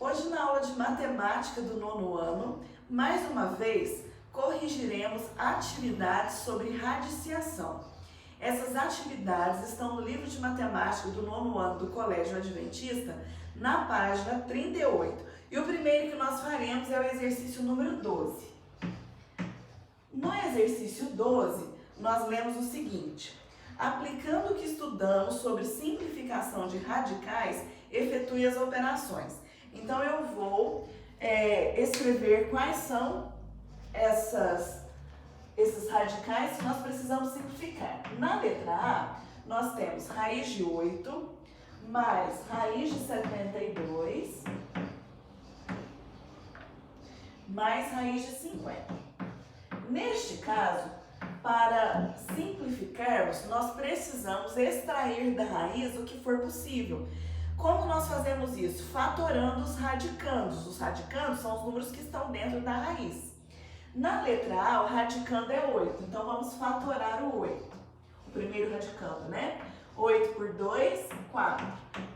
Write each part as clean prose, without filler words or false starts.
Hoje, na aula de matemática do nono ano, mais uma vez corrigiremos atividades sobre radiciação. Essas atividades estão no livro de matemática do nono ano do Colégio Adventista, na página 38. E o primeiro que nós faremos é o exercício número 12. No exercício 12, nós lemos o seguinte: aplicando o que estudamos sobre simplificação de radicais, efetue as operações. Então, eu vou escrever quais são esses radicais que nós precisamos simplificar. Na letra A, nós temos raiz de 8 mais raiz de 72 mais raiz de 50. Neste caso, para simplificarmos, nós precisamos extrair da raiz o que for possível. Como nós fazemos isso? Fatorando os radicandos. Os radicandos são os números que estão dentro da raiz. Na letra A, o radicando é 8. Então, vamos fatorar o 8. O primeiro radicando, né? 8 por 2, 4.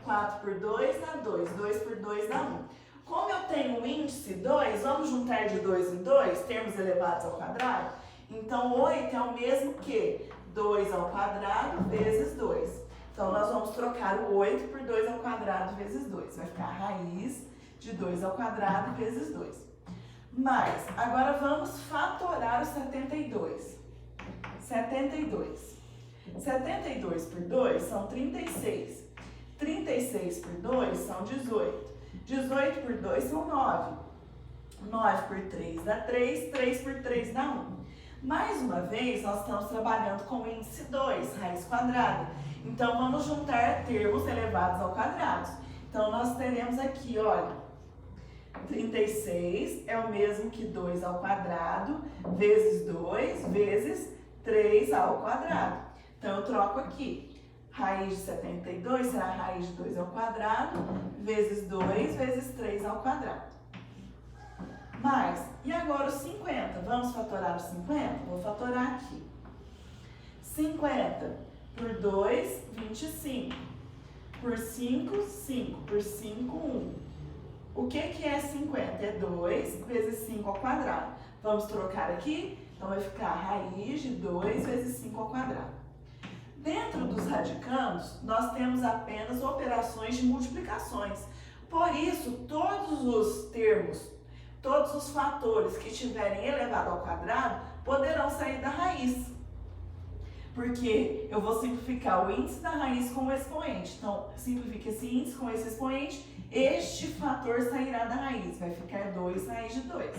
4 por 2 dá 2. 2 por 2 dá 1. Como eu tenho o índice 2, vamos juntar de 2 em 2, termos elevados ao quadrado? Então, 8 é o mesmo que 2 ao quadrado vezes 2. Então, nós vamos trocar o 8 por 2 ao quadrado vezes 2. Vai ficar a raiz de 2 ao quadrado vezes 2. Mas, agora vamos fatorar o 72. 72. 72 por 2 são 36. 36 por 2 são 18. 18 por 2 são 9. 9 por 3 dá 3. 3 por 3 dá 1. Mais uma vez, nós estamos trabalhando com o índice 2, raiz quadrada. Então, vamos juntar termos elevados ao quadrado. Então, nós teremos aqui, olha, 36 é o mesmo que 2 ao quadrado, vezes 2, vezes 3 ao quadrado. Então, eu troco aqui. Raiz de 72 será a raiz de 2 ao quadrado, vezes 2, vezes 3 ao quadrado. Mais, e agora o 50? Vamos fatorar o 50? Vou fatorar aqui. 50 por 2, 25. Por 5, 5. Por 5, 1. O que é 50? É 2 vezes 5 ao quadrado. Vamos trocar aqui? Então, vai ficar a raiz de 2 vezes 5 ao quadrado. Dentro dos radicandos, nós temos apenas operações de multiplicações. Por isso, todos os termos, todos os fatores que estiverem elevado ao quadrado poderão sair da raiz. Porque eu vou simplificar o índice da raiz com o expoente. Então, simplifica esse índice com esse expoente, este fator sairá da raiz. Vai ficar 2 raiz de 2.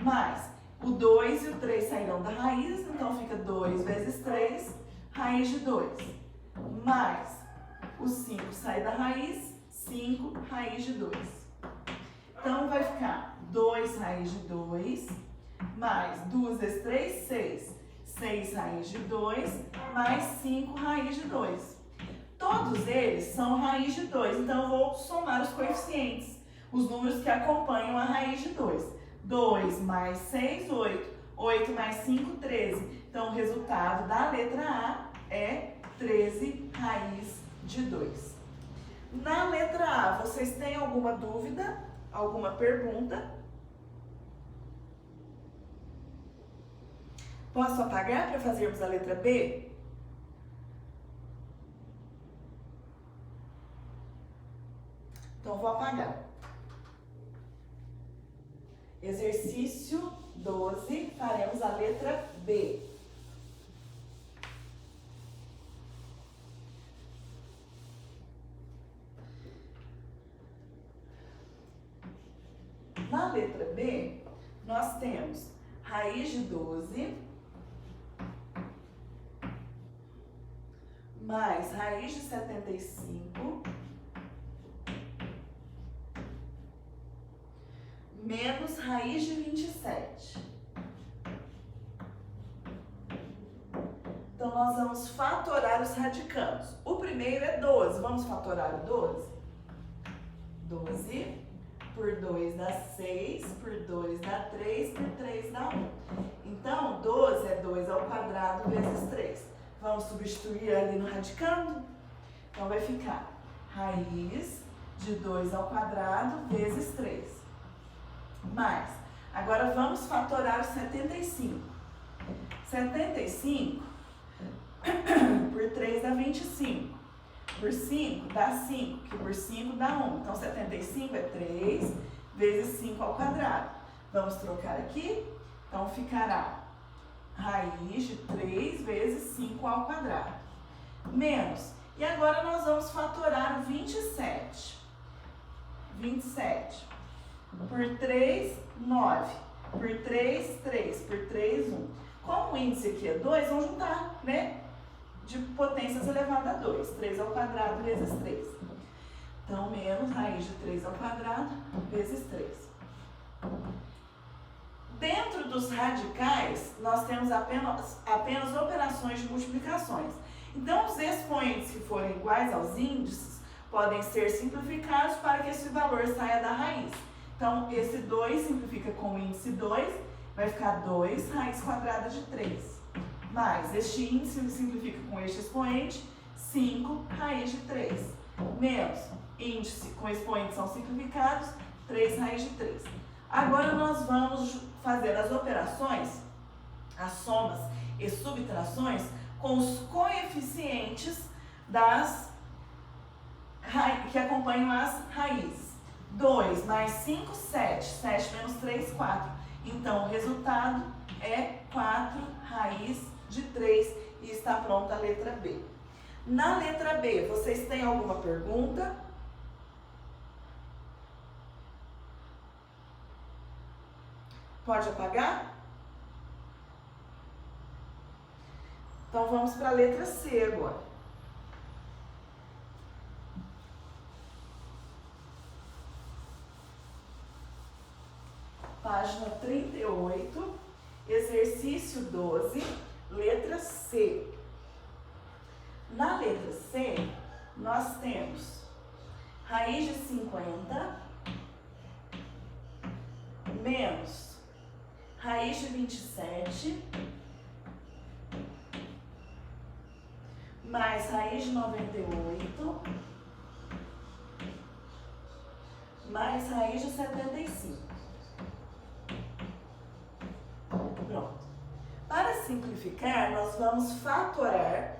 Mas, o 2 e o 3 sairão da raiz, então fica 2 vezes 3, raiz de 2. Mais, o 5 sai da raiz, 5 raiz de 2. Então, vai ficar 2 raiz de 2, mais 2 vezes 3, 6. 6 raiz de 2, mais 5 raiz de 2. Todos eles são raiz de 2, então eu vou somar os coeficientes, os números que acompanham a raiz de 2. 2 mais 6, 8. 8 mais 5, 13. Então, o resultado da letra A é 13 raiz de 2. Na letra A, vocês têm alguma dúvida? Alguma pergunta? Posso apagar para fazermos a letra B? Então, vou apagar. Exercício 12, faremos a letra B. Na letra B, nós temos raiz de 12 mais raiz de 75 menos raiz de 27. Então, nós vamos fatorar os radicandos. O primeiro é 12. Vamos fatorar o 12? 12 por 2 dá 6, por 2 dá 3, por 3 dá 1. Então, 12 é 2 ao quadrado vezes 3. Vamos substituir ali no radicando? Então, vai ficar raiz de 2 ao quadrado vezes 3. Mais, agora vamos fatorar o 75. 75 por 3 dá 25. Por 5 dá 5, que por 5 dá 1. Então, 75 é 3 vezes 5 ao quadrado. Vamos trocar aqui. Então, ficará raiz de 3 vezes 5 ao quadrado. Menos. E agora nós vamos fatorar o 27. 27. Por 3, 9. Por 3, 3. Por 3, 1. Como o índice aqui é 2, vamos juntar, né? De potências elevado a 2. 3 ao quadrado vezes 3. Então, menos raiz de 3 ao quadrado vezes 3. Dentro dos radicais, nós temos apenas operações de multiplicações. Então, os expoentes que forem iguais aos índices podem ser simplificados para que esse valor saia da raiz. Então, esse 2 simplifica com o índice 2, vai ficar 2 raiz quadrada de 3. Mais, este índice simplifica com este expoente, 5 raiz de 3. Menos, índice com expoentes são simplificados, 3 raiz de 3. Agora nós vamos fazer as operações, as somas e subtrações com os coeficientes que acompanham as raízes. 2 mais 5, 7. 7 menos 3, 4. Então, o resultado é 4 raiz de 3 e está pronta a letra B. Na letra B, vocês têm alguma pergunta? Pode apagar? Então, vamos para a letra C agora. Página 38, exercício 12, letra C. Na letra C, nós temos raiz de 50 menos raiz de 27 mais raiz de 98 mais raiz de 75. Pronto. Para simplificar, nós vamos fatorar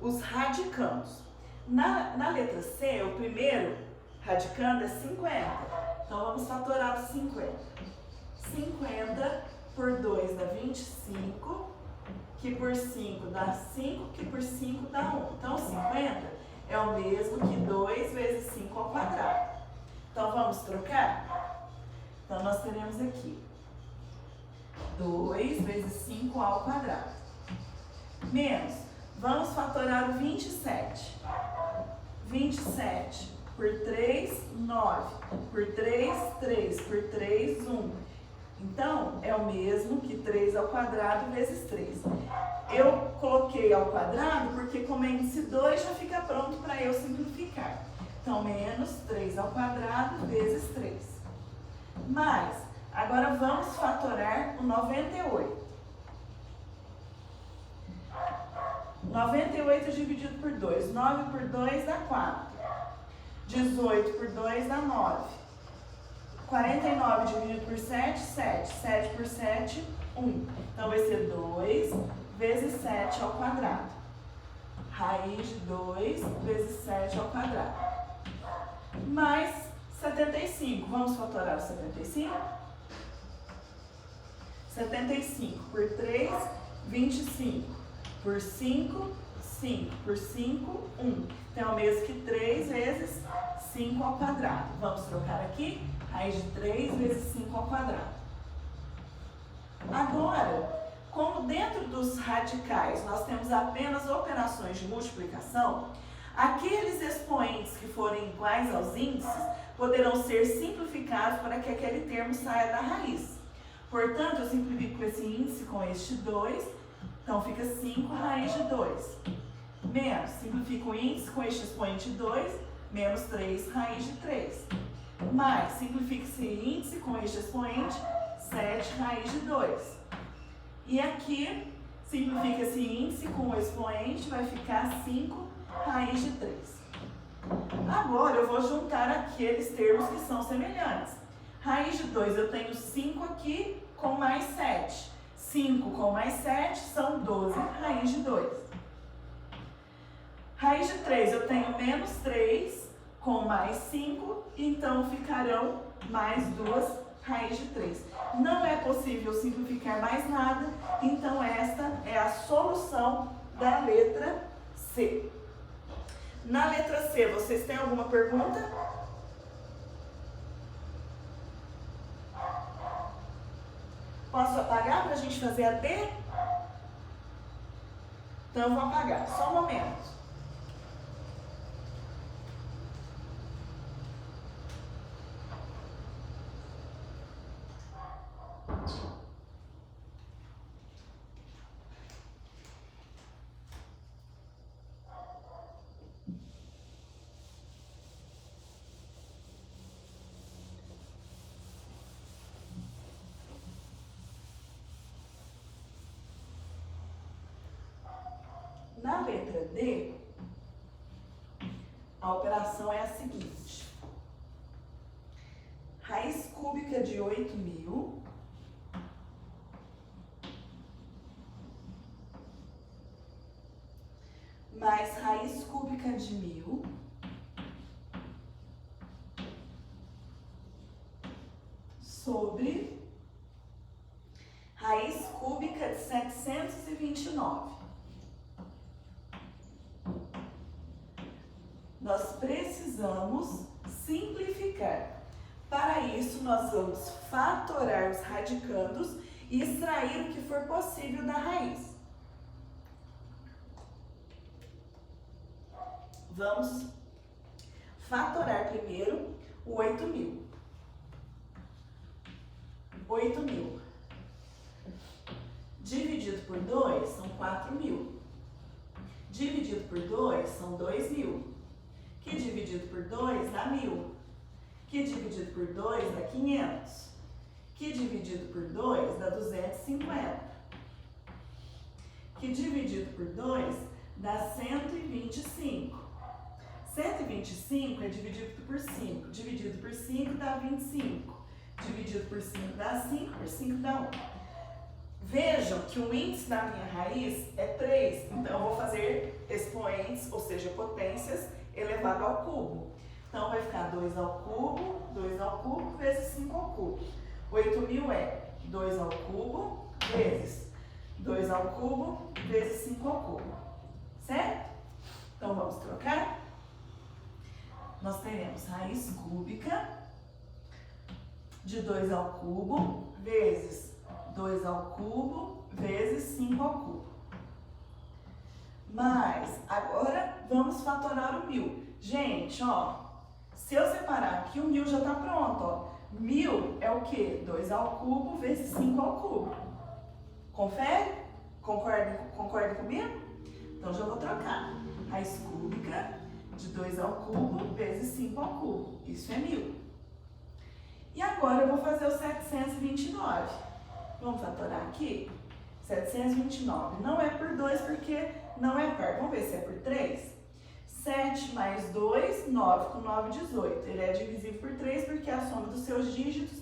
os radicandos. Na letra C, o primeiro radicando é 50. Então, vamos fatorar os 50. 50 por 2 dá 25, que por 5 dá 5, que por 5 dá 1. Então, 50 é o mesmo que 2 vezes 5 ao quadrado. Então, vamos trocar? Então, nós teremos aqui 2 vezes 5 ao quadrado. Menos, vamos fatorar o 27. 27 por 3, 9. Por 3, 3. Por 3, 1. Então, é o mesmo que 3 ao quadrado vezes 3. Eu coloquei ao quadrado porque, como é índice 2, já fica pronto para eu simplificar. Então, menos 3 ao quadrado vezes 3. Mais, agora vamos fatorar o 98. 98 dividido por 2. 9 por 2 dá 4. 18 por 2 dá 9. 49 dividido por 7, 7. 7 por 7, 1. Então, vai ser 2 vezes 7 ao quadrado. Raiz de 2 vezes 7 ao quadrado. Mais 75. Vamos fatorar o 75? 75 por 3, 25. Por 5, 5. Por 5, 1. Então, é o mesmo que 3 vezes 5 ao quadrado. Vamos trocar aqui. Raiz de 3 vezes 5 ao quadrado. Agora, como dentro dos radicais nós temos apenas operações de multiplicação, aqueles expoentes que forem iguais aos índices poderão ser simplificados para que aquele termo saia da raiz. Portanto, eu simplifico esse índice com este 2, então fica 5 raiz de 2. Menos, simplifico o índice com este expoente 2, menos 3 raiz de 3. Mais, simplifica esse índice com este expoente, 7 raiz de 2. E aqui, simplifica esse índice com o expoente, vai ficar 5 raiz de 3. Agora eu vou juntar aqueles termos que são semelhantes. Raiz de 2, eu tenho 5 aqui com mais 7. 5 com mais 7 são 12, raiz de 2. Raiz de 3, eu tenho menos 3 com mais 5, então ficarão mais 2 raiz de 3. Não é possível simplificar mais nada, então esta é a solução da letra C. Na letra C, vocês têm alguma pergunta? Posso apagar para a gente fazer a D? Então eu vou apagar, só um momento. Na letra D, a operação é a seguinte. Raiz cúbica de 8.000 mais raiz cúbica de 1.000 sobre raiz cúbica de 729. Nós precisamos simplificar. Para isso, nós vamos fatorar os radicandos e extrair o que for possível da raiz. Vamos fatorar primeiro o 8.000. 8.000 dividido por 2 são 4.000. Dividido por 2 são 2.000. Que dividido por 2 dá 1.000. Que dividido por 2 dá 500. Que dividido por 2 dá 250. Que dividido por 2 dá 125. 125 é dividido por 5. Dividido por 5 dá 25. Dividido por 5 dá 5, por 5 dá 1. Vejam que o índice da minha raiz é 3. Então, eu vou fazer expoentes, ou seja, potências, elevado ao cubo. Então, vai ficar 2 ao cubo, vezes 5 ao cubo. 8.000 é 2 ao cubo, vezes 2 ao cubo, vezes 5 ao cubo. Certo? Então, vamos trocar. Nós teremos raiz cúbica de 2 ao cubo, vezes 2 ao cubo, vezes 5 ao cubo. Mas, agora, vamos fatorar o 1.000. Gente, ó, se eu separar aqui, o 1.000 já está pronto, ó. 1.000 é o quê? 2 ao cubo vezes 5 ao cubo. Confere? Concordem comigo? Então, já vou trocar. Raiz cúbica de 2 ao cubo vezes 5 ao cubo. Isso é 1.000. E agora eu vou fazer o 729. Vamos fatorar aqui? 729. Não é por 2 porque não é par. Vamos ver se é por 3. 7 mais 2, 9. Com 9, 18. Ele é divisível por 3 porque a soma dos seus dígitos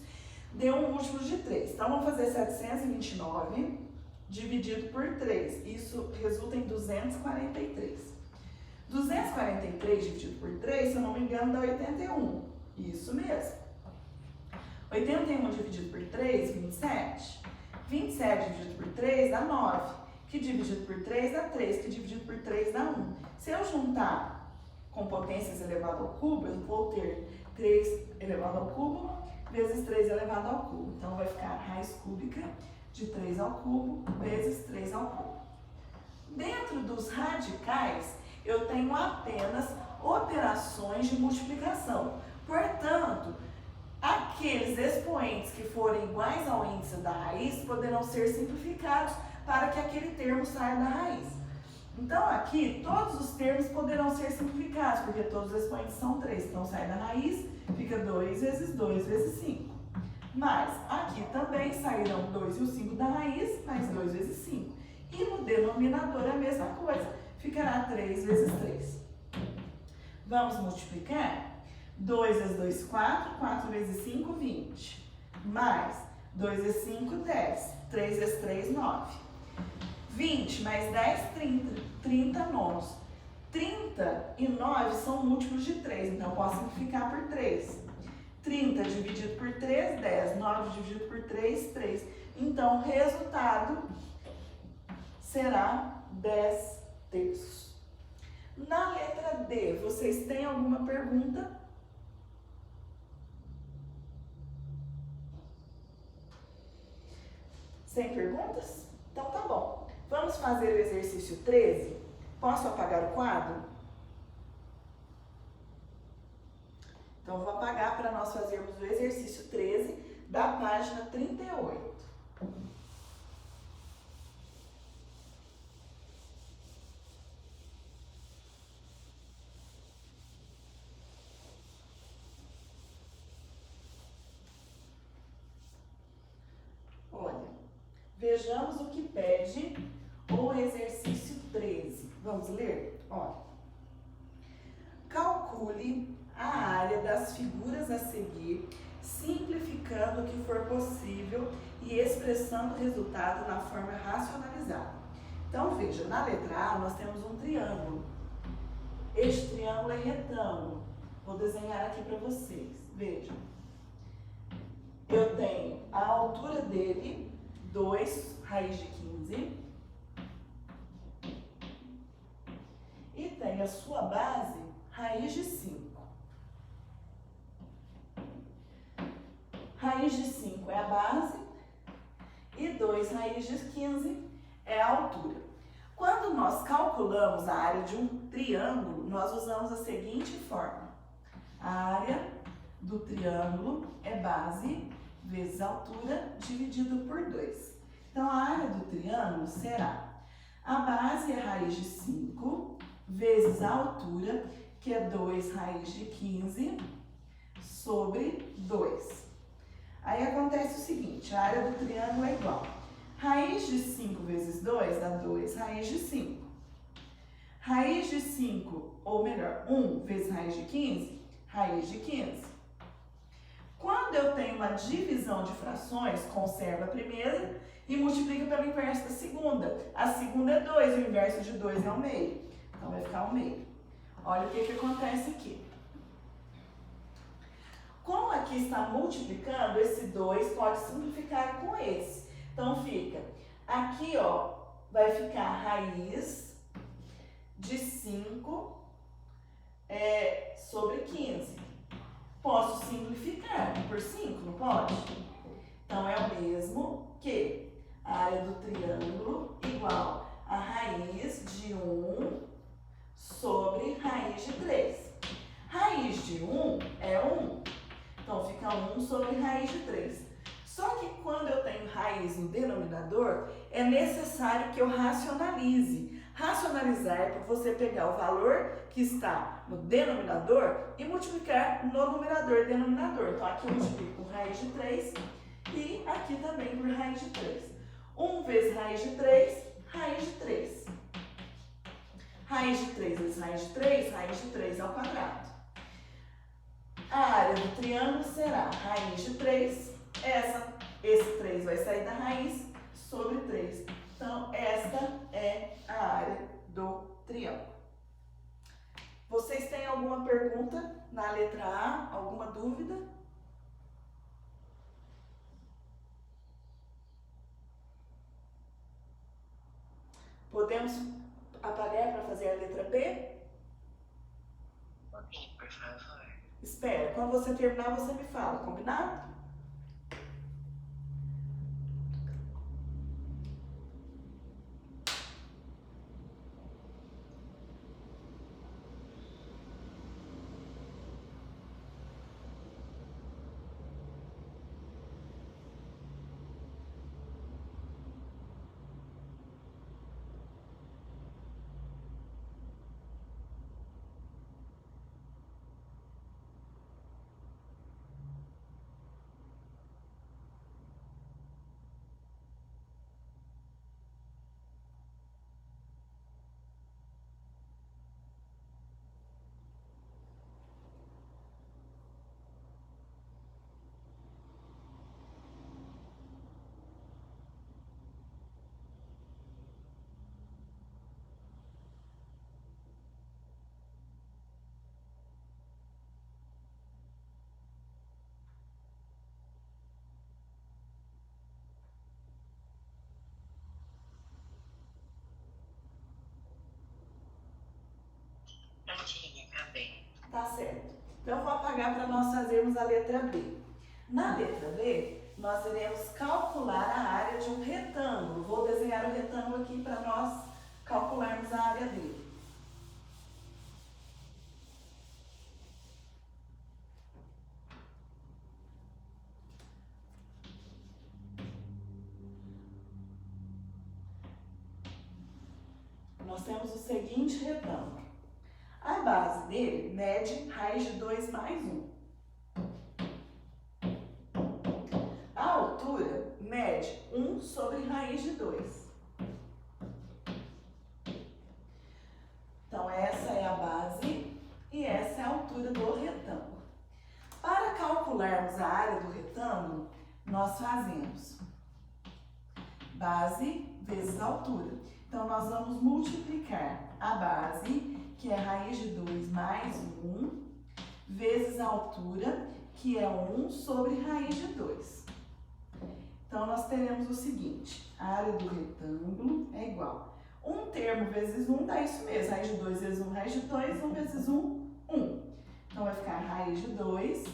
deu um múltiplo de 3. Então, vamos fazer 729 dividido por 3. Isso resulta em 243. 243 dividido por 3, se eu não me engano, dá 81. Isso mesmo. 81 dividido por 3, 27. 27 dividido por 3 dá 9. Que dividido por 3 dá 3. Que dividido por 3 dá 1. Se eu juntar com potências elevado ao cubo, eu vou ter 3 elevado ao cubo vezes 3 elevado ao cubo. Então, vai ficar raiz cúbica de 3 ao cubo vezes 3 ao cubo. Dentro dos radicais, eu tenho apenas operações de multiplicação. Portanto, aqueles expoentes que forem iguais ao índice da raiz poderão ser simplificados para que aquele termo saia da raiz. Então, aqui, todos os termos poderão ser simplificados, porque todos os expoentes são 3. Então, sai da raiz, fica 2 vezes 2 vezes 5. Mas, aqui também sairão 2 e o 5 da raiz, mais 2 vezes 5. E no denominador a mesma coisa, ficará 3 vezes 3. Vamos multiplicar? 2 vezes 2, 4. 4 vezes 5, 20. Mais 2 vezes 5, 10. 3 vezes 3, 9. 20 mais 10, 30. 30 nonos. 30 e 9 são múltiplos de 3, então eu posso simplificar por 3. 30 dividido por 3, 10. 9 dividido por 3, 3. Então, o resultado será 10 terços. Na letra D, vocês têm alguma pergunta? Sem perguntas? Então tá bom. Vamos fazer o exercício 13? Posso apagar o quadro? Então, vou apagar para nós fazermos o exercício 13 da página 38. Olha, vejamos o que pede o exercício 13. Vamos ler? Olha. Calcule a área das figuras a seguir, simplificando o que for possível e expressando o resultado na forma racionalizada. Então, veja, na letra A nós temos um triângulo. Este triângulo é retângulo. Vou desenhar aqui para vocês. Vejam. Eu tenho a altura dele, 2 raiz de 15. E tenho a sua base, raiz de 5. Raiz de 5 é a base e 2 raiz de 15 é a altura. Quando nós calculamos a área de um triângulo, nós usamos a seguinte forma. A área do triângulo é base vezes altura dividido por 2. Então, a área do triângulo será a base é raiz de 5 vezes a altura, que é 2 raiz de 15 sobre 2. Aí acontece o seguinte, a área do triângulo é igual. Raiz de 5 vezes 2 dá 2 raiz de 5. Raiz de 5, ou melhor, 1 vezes raiz de 15, raiz de 15. Quando eu tenho uma divisão de frações, conserva a primeira e multiplica pelo inverso da segunda. A segunda é 2, o inverso de 2 é o meio. Então, vai ficar o meio. Olha o que acontece aqui. Como aqui está multiplicando, esse 2 pode simplificar com esse. Então, fica aqui, ó, vai ficar raiz de 5 sobre 15. Posso simplificar por 5, não pode? Então, é o mesmo que a área do triângulo igual a raiz de 1 sobre raiz de 3. Raiz de 1 é 1. Então, fica 1 sobre raiz de 3. Só que quando eu tenho raiz no denominador, é necessário que eu racionalize. Racionalizar é para você pegar o valor que está no denominador e multiplicar no numerador e denominador. Então, aqui eu multiplico por raiz de 3 e aqui também por raiz de 3. 1 vezes raiz de 3, raiz de 3. Raiz de 3 vezes raiz de 3 ao quadrado. A área do triângulo será raiz de 3, esse 3 vai sair da raiz, sobre 3. Então, esta é a área do triângulo. Vocês têm alguma pergunta na letra A? Alguma dúvida? Podemos apagar para fazer a letra B? Espera, quando você terminar, você me fala, combinado? Não tinha, tá bem. Tá certo. Então, eu vou apagar para nós fazermos a letra B. Na letra B, nós iremos calcular a área de um retângulo. Vou desenhar o retângulo aqui para nós calcularmos a área dele. Nós temos o seguinte retângulo. A base dele mede raiz de 2 mais 1. A altura mede 1 sobre raiz de 2. Então, essa é a base e essa é a altura do retângulo. Para calcularmos a área do retângulo, nós fazemos base vezes altura. Então, nós vamos multiplicar a base, que é raiz de 2 mais 1, vezes a altura, que é 1 sobre raiz de 2. Então, nós teremos o seguinte, a área do retângulo é igual. 1 termo vezes 1 dá isso mesmo, raiz de 2 vezes 1, raiz de 2, 1 vezes 1, 1. Então, vai ficar raiz de 2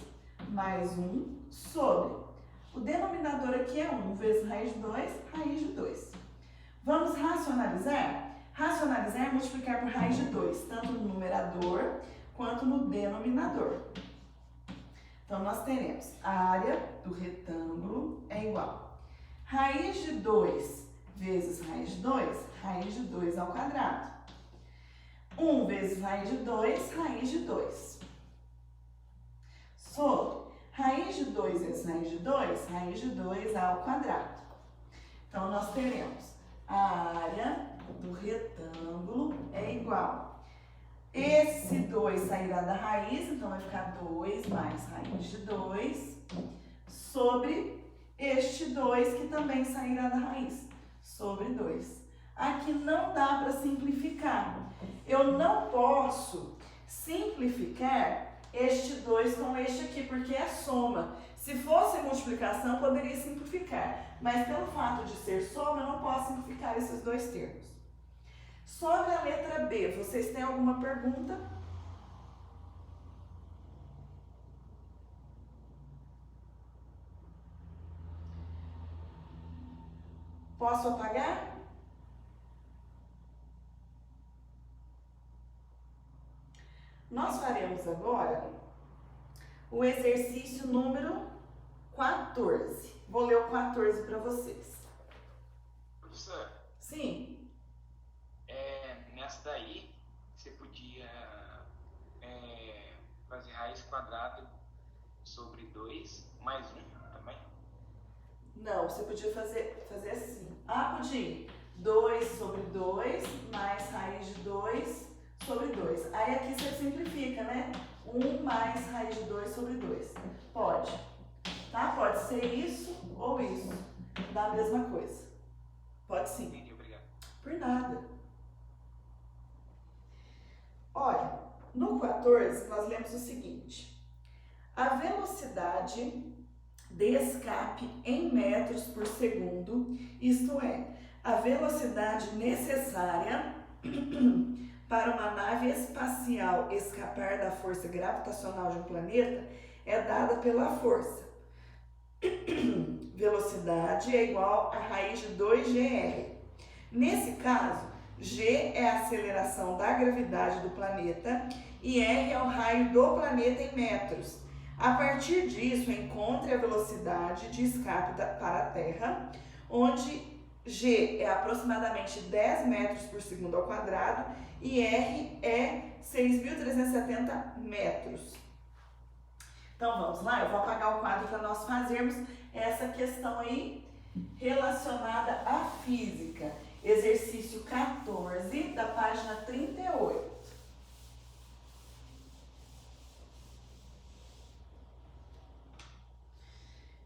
mais 1 sobre. O denominador aqui é 1 vezes raiz de 2, raiz de 2. Vamos racionalizar? Racionalizar é multiplicar por raiz de 2, tanto no numerador quanto no denominador. Então, nós teremos a área do retângulo é igual. Raiz de 2 vezes raiz de 2, raiz de 2 ao quadrado. 1 vezes raiz de 2, raiz de 2. Sobre raiz de 2 vezes raiz de 2, raiz de 2 ao quadrado. Então, nós teremos a área do retângulo é igual. Esse 2 sairá da raiz, então vai ficar 2 mais raiz de 2 sobre este 2 que também sairá da raiz, sobre 2. Aqui não dá para simplificar. Eu não posso simplificar este 2 com este aqui, porque é soma. Se fosse multiplicação, poderia simplificar. Mas pelo fato de ser soma, eu não posso simplificar esses dois termos. Sobre a letra B, vocês têm alguma pergunta? Posso apagar? Nós faremos agora o exercício número 14. Vou ler o 14 para vocês. Professor, Sim. nessa daí, você podia fazer raiz quadrada sobre 2 mais 1 também? Não, você podia fazer assim. Ah, podia. 2 sobre 2 mais raiz de 2 sobre 2. Aí aqui você simplifica, né? 1 mais raiz de 2 sobre 2. Pode. Tá? Pode ser isso ou isso. Dá a mesma coisa. Pode sim. Entendi, obrigado. Por nada. Olha, no 14 nós lemos o seguinte. A velocidade de escape em metros por segundo, isto é, a velocidade necessária para uma nave espacial escapar da força gravitacional de um planeta é dada pela força. Velocidade é igual a raiz de 2gr. Nesse caso, g é a aceleração da gravidade do planeta e r é o raio do planeta em metros. A partir disso, encontre a velocidade de escape para a Terra, onde g é aproximadamente 10 metros por segundo ao quadrado e r é 6.370 metros. Então vamos lá, eu vou apagar o quadro para nós fazermos essa questão aí relacionada à física. Exercício 14, da página 38.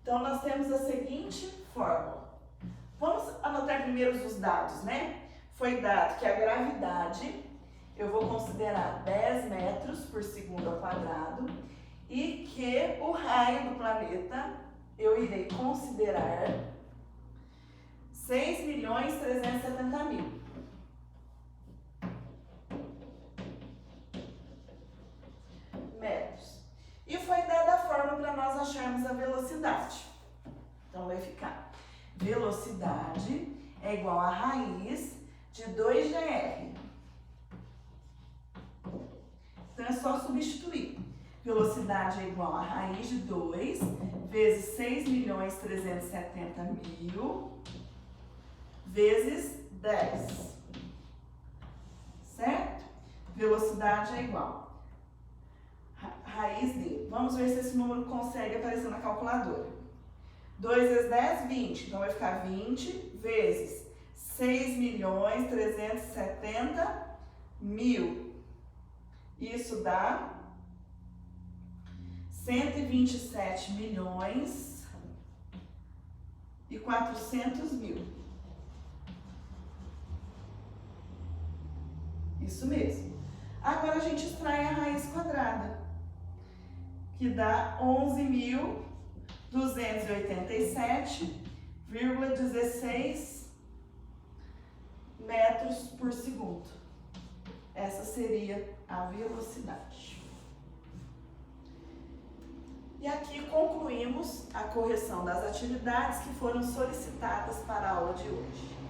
Então, nós temos a seguinte fórmula. Vamos anotar primeiro os dados, né? Foi dado que a gravidade, eu vou considerar 10 metros por segundo ao quadrado e que o raio do planeta, eu irei considerar 6.370.000. velocidade. Então, vai ficar velocidade é igual a raiz de 2GR. Então, é só substituir. Velocidade é igual a raiz de 2 vezes 6.370.000 vezes 10. Certo? Velocidade é igual raiz de... Vamos ver se esse número consegue aparecer na calculadora. 2 vezes 10, 20. Então, vai ficar 20 vezes 6.370.000. Isso dá 127.400.000. Isso mesmo. Agora a gente extrai a raiz quadrada, que dá 11.287,16 metros por segundo. Essa seria a velocidade. E aqui concluímos a correção das atividades que foram solicitadas para a aula de hoje.